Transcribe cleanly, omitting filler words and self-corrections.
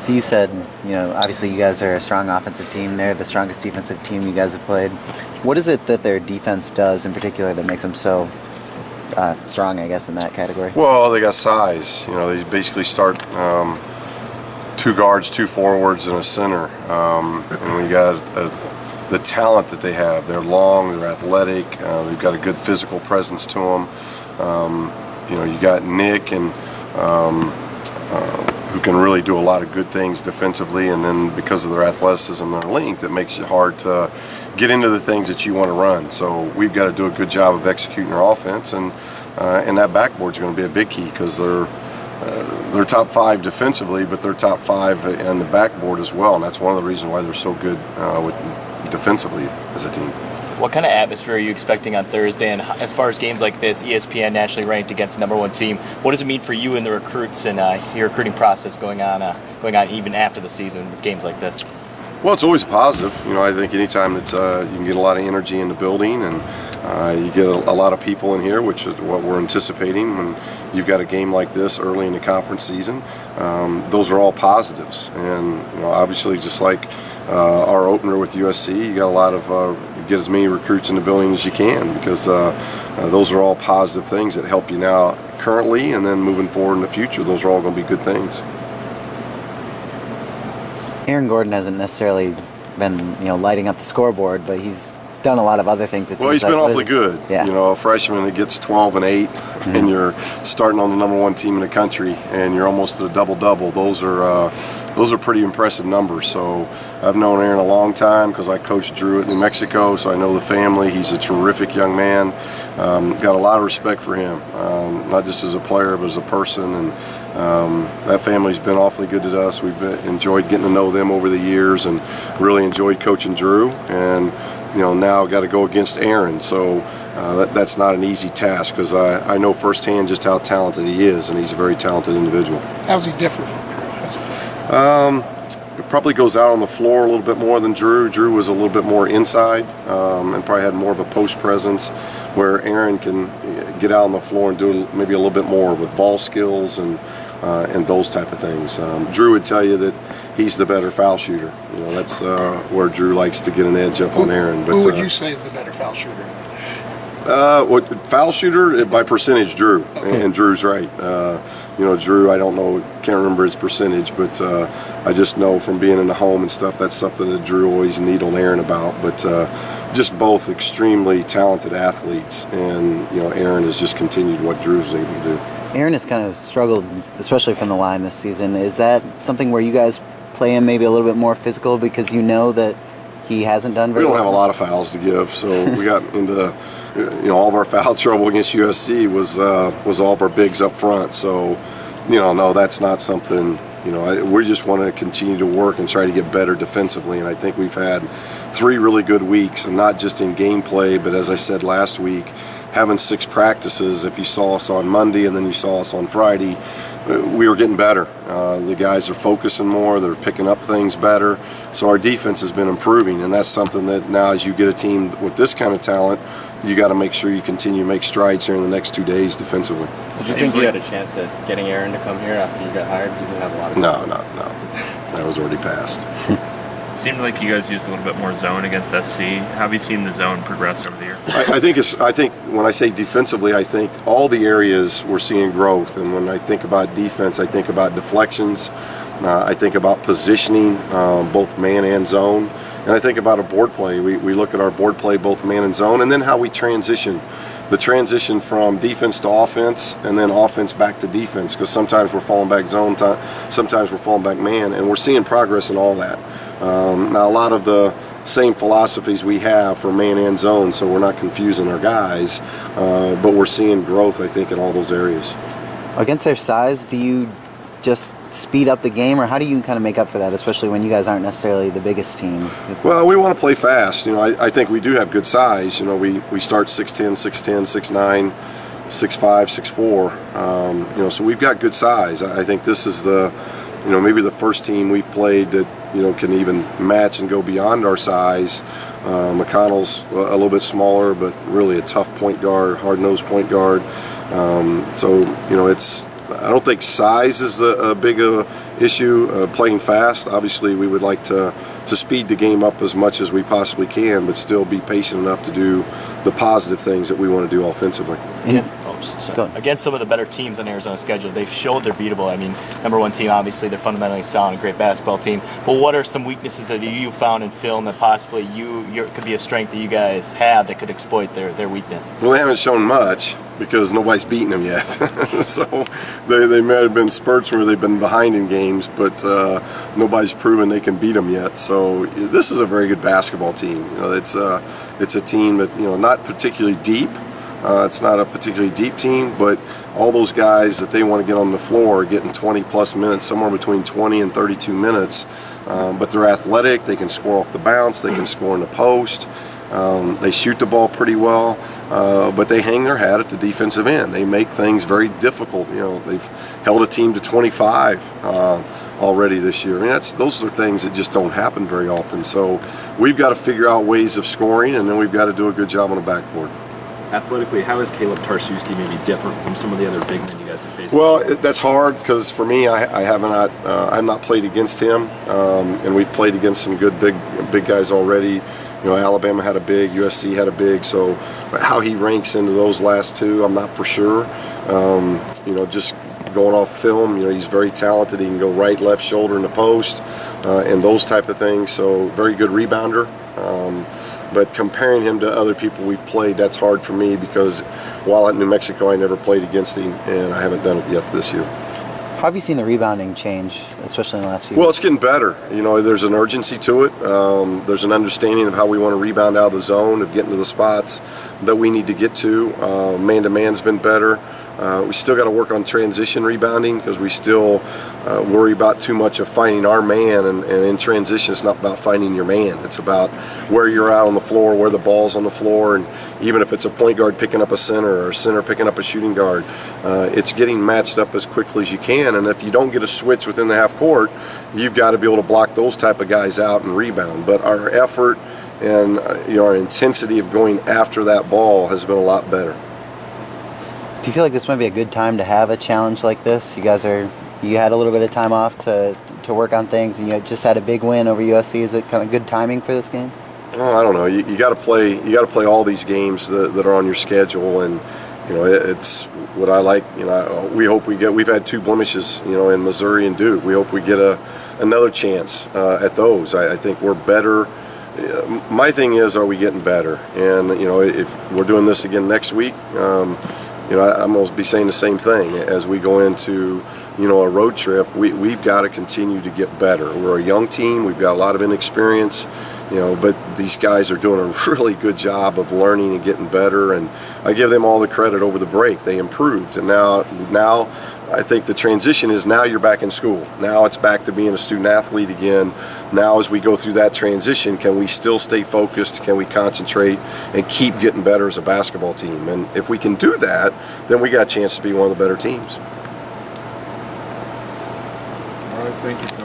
So you said, obviously you guys are a strong offensive team. They're the strongest defensive team you guys have played. What is it that their defense does in particular that makes them so strong, I guess, in that category? Well, they got size. They basically start two guards, two forwards, and a center. And we got the talent that they have. They're long, they're athletic, they've got a good physical presence to them. You got Nick and who can really do a lot of good things defensively, and then because of their athleticism and their length, it makes it hard to get into the things that you want to run. So we've got to do a good job of executing our offense, and that backboard's going to be a big key because they're top 5 defensively, but they're top 5 on the backboard as well, and that's one of the reasons why they're so good defensively as a team. What kind of atmosphere are you expecting on Thursday? And as far as games like this, ESPN nationally ranked against the #1 team, what does it mean for you and the recruits and your recruiting process going on even after the season with games like this? Well, it's always positive. I think anytime that you can get a lot of energy in the building and you get a lot of people in here, which is what we're anticipating when you've got a game like this early in the conference season, those are all positives. And obviously, just like our opener with USC, you got a lot of get as many recruits in the building as you can, because those are all positive things that help you now currently, and then moving forward in the future, those are all going to be good things. Aaron Gordon hasn't necessarily been, lighting up the scoreboard, but he's done a lot of other things. Well, he's been awfully good. Yeah. A freshman that gets 12 and 8, and you're starting on the #1 team in the country, and you're almost at a double-double. Those are pretty impressive numbers. So I've known Aaron a long time because I coached Drew at New Mexico, so I know the family. He's a terrific young man. Got a lot of respect for him, not just as a player, but as a person. And that family's been awfully good to us. We've enjoyed getting to know them over the years, and really enjoyed coaching Drew. And now got to go against Aaron, so that's not an easy task, because I know firsthand just how talented he is, and he's a very talented individual. How's he different from Drew? It probably goes out on the floor a little bit more than Drew. Drew was a little bit more inside, and probably had more of a post presence, where Aaron can get out on the floor and do maybe a little bit more with ball skills and those type of things. Drew would tell you that he's the better foul shooter. That's where Drew likes to get an edge up on Aaron. But who would you say is the better foul shooter? Foul shooter by percentage, Drew, and Drew's right. Drew, I don't know, can't remember his percentage, but I just know from being in the home and stuff, that's something that Drew always needled Aaron about. But just both extremely talented athletes, and Aaron has just continued what Drew's able to do. Aaron has kind of struggled, especially from the line this season. Is that something where you guys play him maybe a little bit more physical because that he hasn't done very well? We don't have a lot of fouls to give, so we got into all of our foul trouble against USC was all of our bigs up front. So no, that's not something. We just want to continue to work and try to get better defensively, and I think we've had 3 really good weeks, and not just in gameplay, but as I said last week, having 6 practices. If you saw us on Monday and then you saw us on Friday, we were getting better. The guys are focusing more, they're picking up things better, so our defense has been improving, and that's something that now, as you get a team with this kind of talent, you got to make sure you continue to make strides here in the next 2 days defensively. Did you think you had a chance at getting Aaron to come here after you got hired? You didn't have a lot of time. No. That was already passed. Seemed like you guys used a little bit more zone against SC. How have you seen the zone progress over the year? I think when I say defensively, I think all the areas we're seeing growth. And when I think about defense, I think about deflections. I think about positioning, both man and zone. And I think about a board play. We look at our board play, both man and zone, and then how we transition. The transition from defense to offense, and then offense back to defense, because sometimes we're falling back zone, sometimes we're falling back man, and we're seeing progress in all that. Now, a lot of the same philosophies we have for man and zone, so we're not confusing our guys, but we're seeing growth, I think, in all those areas. Against their size, do you just speed up the game, or how do you kind of make up for that, especially when you guys aren't necessarily the biggest team? Well, we want to play fast. I think we do have good size. We start 6'10", 6'10", 6'9", 6'5", 6'4". So we've got good size. I think this is maybe the first team we've played that can even match and go beyond our size. McConnell's a little bit smaller, but really a tough point guard, hard-nosed point guard. So it's. I don't think size is a big issue, playing fast. Obviously, we would like to speed the game up as much as we possibly can, but still be patient enough to do the positive things that we want to do offensively. Against some of the better teams on Arizona's schedule, they've showed they're beatable. I mean, number one team, obviously, they're fundamentally sound, a great basketball team. But what are some weaknesses that you found in film that possibly could be a strength that you guys have that could exploit their weakness? Well, they haven't shown much because nobody's beaten them yet. So they may have been spurts where they've been behind in games, but nobody's proven they can beat them yet. So this is a very good basketball team. It's a team that not particularly deep. It's not a particularly deep team, but all those guys that they want to get on the floor are getting 20 plus minutes, somewhere between 20 and 32 minutes. But they're athletic. They can score off the bounce. They can score in the post. They shoot the ball pretty well, but they hang their hat at the defensive end. They make things very difficult. They've held a team to 25 already this year. I mean, those are things that just don't happen very often. So we've got to figure out ways of scoring, and then we've got to do a good job on the backboard. Athletically, how is Caleb Tarsiewski maybe different from some of the other big men you guys have faced? Well, that's hard because for me, I have not played against him, and we've played against some good big guys already. Alabama had a big, USC had a big. So how he ranks into those last two, I'm not for sure. Just going off film, he's very talented. He can go right, left shoulder in the post, and those type of things. So very good rebounder. But comparing him to other people we've played, that's hard for me because while at New Mexico, I never played against him, and I haven't done it yet this year. How have you seen the rebounding change, especially in the last few Well, years? it's getting better. There's an urgency to it. There's an understanding of how we want to rebound out of the zone, of getting to the spots that we need to get to. Man-to-man's been better. We still got to work on transition rebounding because we still worry about too much of finding our man, and in transition it's not about finding your man. It's about where you're out on the floor, where the ball's on the floor, and even if it's a point guard picking up a center or a center picking up a shooting guard, it's getting matched up as quickly as you can. And if you don't get a switch within the half court, you've got to be able to block those type of guys out and rebound. But our effort and our intensity of going after that ball has been a lot better. Do you feel like this might be a good time to have a challenge like this? You had a little bit of time off to work on things, and you just had a big win over USC. Is it kind of good timing for this game? Oh, I don't know. You got to play. You got to play all these games that are on your schedule, and it's what I like. We hope we get. We've had 2 blemishes, in Missouri and Duke. We hope we get another chance at those. I think we're better. My thing is, are we getting better? And if we're doing this again next week, I'm going to be saying the same thing as we go into a road trip. We've got to continue to get better. We're a young team. We've got a lot of inexperience. But these guys are doing a really good job of learning and getting better, and I give them all the credit over the break. They improved, and now I think the transition is now you're back in school. Now it's back to being a student athlete again. Now as we go through that transition, can we still stay focused? Can we concentrate and keep getting better as a basketball team? And if we can do that, then we got a chance to be one of the better teams. All right, thank you.